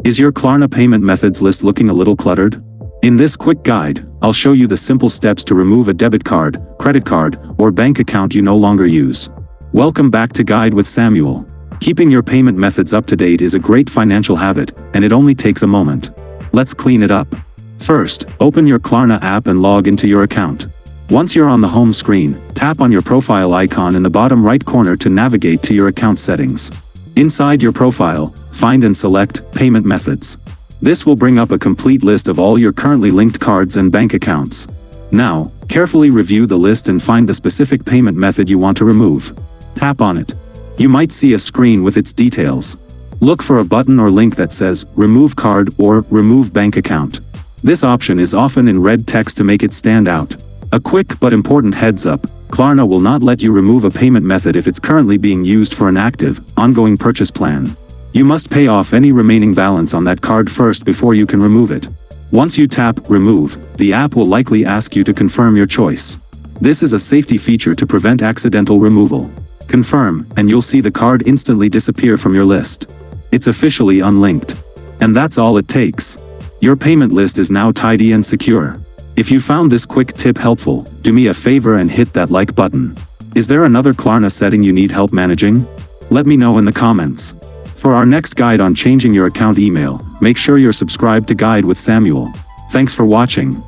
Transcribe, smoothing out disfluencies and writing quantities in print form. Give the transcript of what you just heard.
Is your Klarna payment methods list looking a little cluttered? In this quick guide, I'll show you the simple steps to remove a debit card, credit card, or bank account you no longer use. Welcome back to Guide with Samuel. Keeping your payment methods up to date is a great financial habit, and it only takes a moment. Let's clean it up. First, open your Klarna app and log into your account. Once you're on the home screen, tap on your profile icon in the bottom right corner to navigate to your account settings. Inside your profile, find and select Payment Methods. This will bring up a complete list of all your currently linked cards and bank accounts. Now, carefully review the list and find the specific payment method you want to remove. Tap on it. You might see a screen with its details. Look for a button or link that says Remove Card or Remove Bank Account. This option is often in red text to make it stand out. A quick but important heads up, Klarna will not let you remove a payment method if it's currently being used for an active, ongoing purchase plan. You must pay off any remaining balance on that card first before you can remove it. Once you tap Remove, the app will likely ask you to confirm your choice. This is a safety feature to prevent accidental removal. Confirm, and you'll see the card instantly disappear from your list. It's officially unlinked. And that's all it takes. Your payment list is now tidy and secure. If you found this quick tip helpful, do me a favor and hit that like button. Is there another Klarna setting you need help managing? Let me know in the comments. For our next guide on changing your account email, make sure you're subscribed to Guide with Samuel. Thanks for watching.